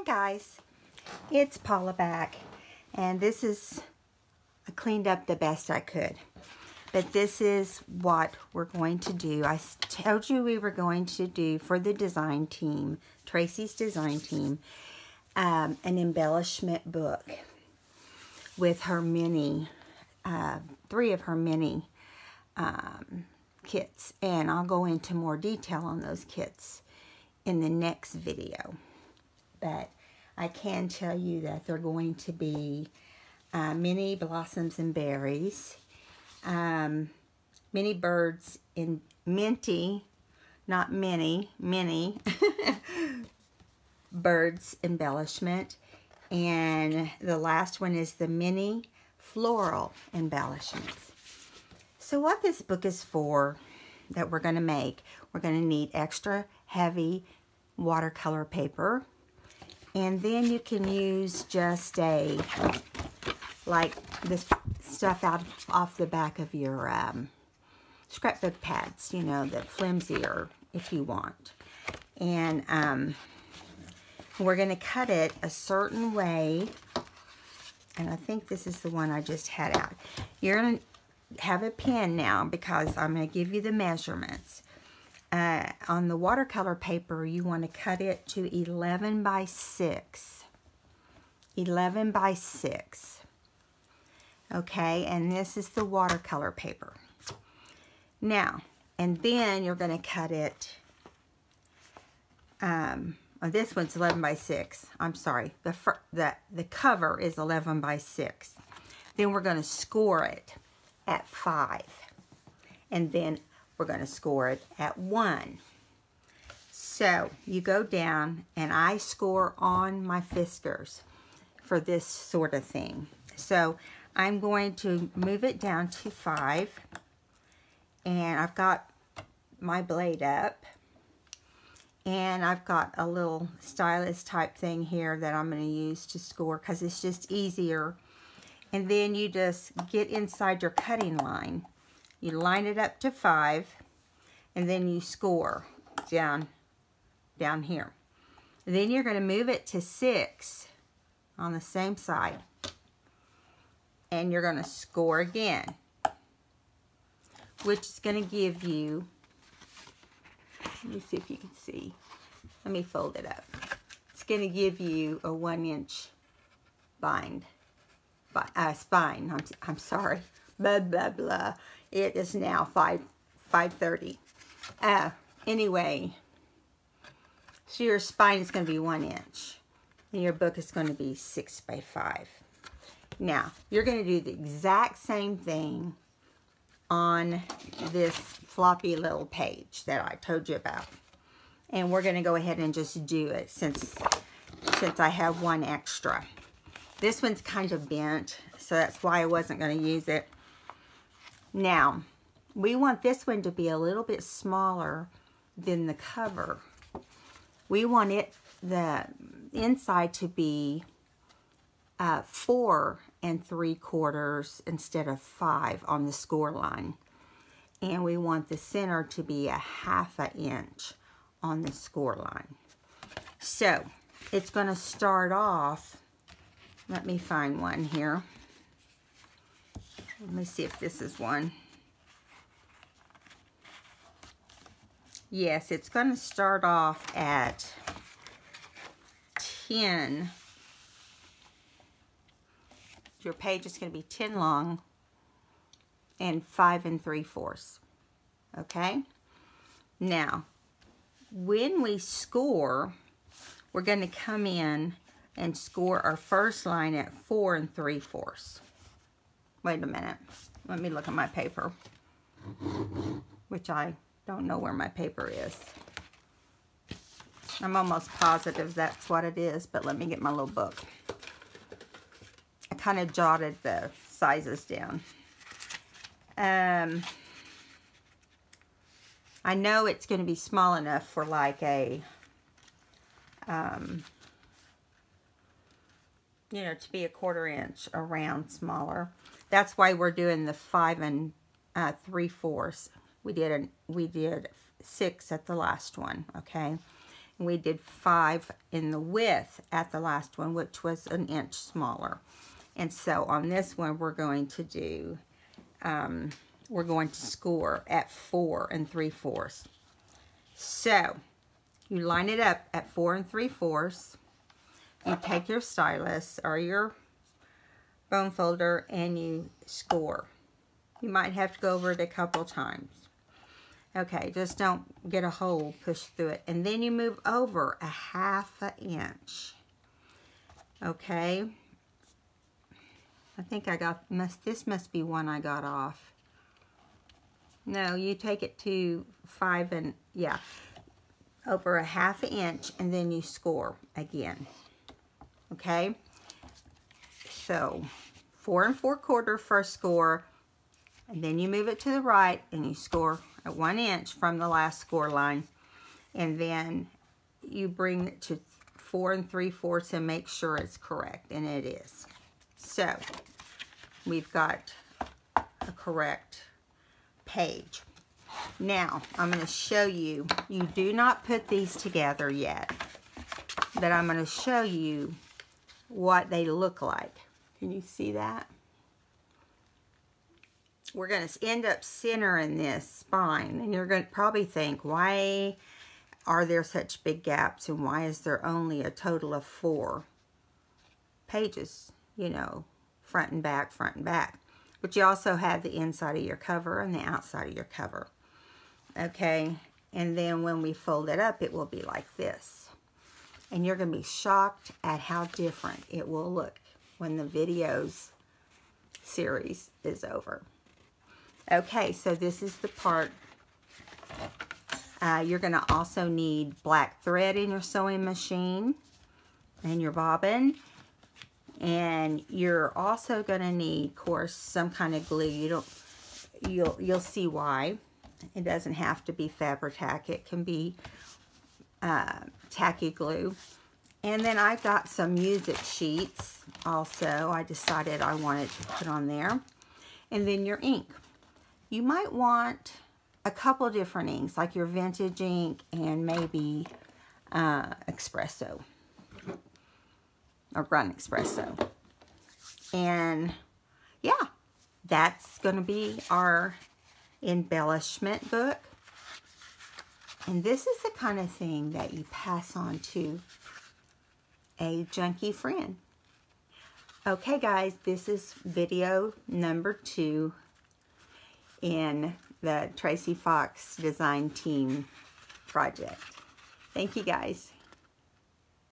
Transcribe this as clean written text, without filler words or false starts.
Hi guys, it's Paula back, and this is, I cleaned up the best I could, but this is what we're going to do. I told you we were going to do for the design team, Tracie's design team, an embellishment book with her mini, 3 of her mini kits, and I'll go into more detail on those kits in the next video. But I can tell you that they're going to be mini blossoms and berries, mini birds in minty, not mini birds embellishment, and the last one is the mini floral embellishments. So what this book is for that we're going to make, we're going to need extra heavy watercolor paper. And then you can use just like this stuff off the back of your scrapbook pads, you know, the flimsier if you want. And we're going to cut it a certain way. And I think this is the one I just had out. You're going to have a pen now because I'm going to give you the measurements. On the watercolor paper, you want to cut it to 11 by 6. 11 by 6. Okay, and this is the watercolor paper. Now, and then you're going to cut it, this one's 11 by 6. I'm sorry, the cover is 11 by 6. Then we're going to score it at 5. And then we're going to score it at 1. So you go down, and I score on my Fiskars for this sort of thing. So I'm going to move it down to 5, and I've got my blade up, and I've got a little stylus type thing here that I'm going to use to score because it's just easier. And then you just get inside your cutting line. You line it up to 5, and then you score down here. Then you're going to move it to 6 on the same side, and you're going to score again, which is going to give you, let me see if you can see. Let me fold it up. It's going to give you a 1-inch spine. I'm sorry. Blah, blah, blah. It is now 5:30. Anyway, so your spine is going to be 1 inch. And your book is going to be 6 by 5. Now, you're going to do the exact same thing on this floppy little page that I told you about. And we're going to go ahead and just do it since I have one extra. This one's kind of bent, so that's why I wasn't going to use it. Now, we want this one to be a little bit smaller than the cover. We want the inside to be 4 3/4 instead of 5 on the score line. And we want the center to be a 1/2 inch on the score line. So, it's going to start off, let me find one here. Let me see if this is one. Yes, it's going to start off at 10. Your page is going to be 10 long and 5 3/4. Okay? Now, when we score, we're going to come in and score our first line at 4 3/4. Wait a minute. Let me look at my paper, which I don't know where my paper is. I'm almost positive that's what it is, but let me get my little book. I kind of jotted the sizes down. I know it's going to be small enough for like a, you know, to be a 1/4 inch around smaller. That's why we're doing the 5 3/4. We did 6 at the last one, okay? We did 5 in the width at the last one, which was an inch smaller. And so on this one, we're going to do, we're going to score at 4 3/4. So you line it up at 4 3/4. You take your stylus or your bone folder and you score. You might have to go over it a couple times. Okay, just don't get a hole pushed through it. And then you move over a 1/2 inch. Okay. I think I got, this must be one I got off. No, you take it to 5 and, yeah, over a 1/2 inch, and then you score again. Okay. So 4 4/4 first score, and then you move it to the right and you score at 1 inch from the last score line, and then you bring it to 4 3/4 and make sure it's correct, and it is. So we've got a correct page. Now I'm going to show you, you do not put these together yet, but I'm going to show you what they look like. Can you see that? We're going to end up centering this spine, and you're going to probably think, why are there such big gaps, and why is there only a total of 4 pages, you know, front and back, front and back. But you also have the inside of your cover and the outside of your cover. Okay, and then when we fold it up, it will be like this. And you're going to be shocked at how different it will look when the videos series is over. Okay, so this is the part. You're going to also need black thread in your sewing machine and your bobbin. And you're also going to need, of course, some kind of glue. You'll see why. It doesn't have to be Fabri-Tac. It can be tacky glue. And then I got some music sheets also. I decided I wanted to put on there. And then your ink. You might want a couple different inks, like your vintage ink and maybe espresso or Grunt Espresso. And yeah, that's going to be our embellishment book. And this is the kind of thing that you pass on to a junkie friend. Okay guys, this is video number 2 in the Tracie Fox Design Team project. Thank you guys.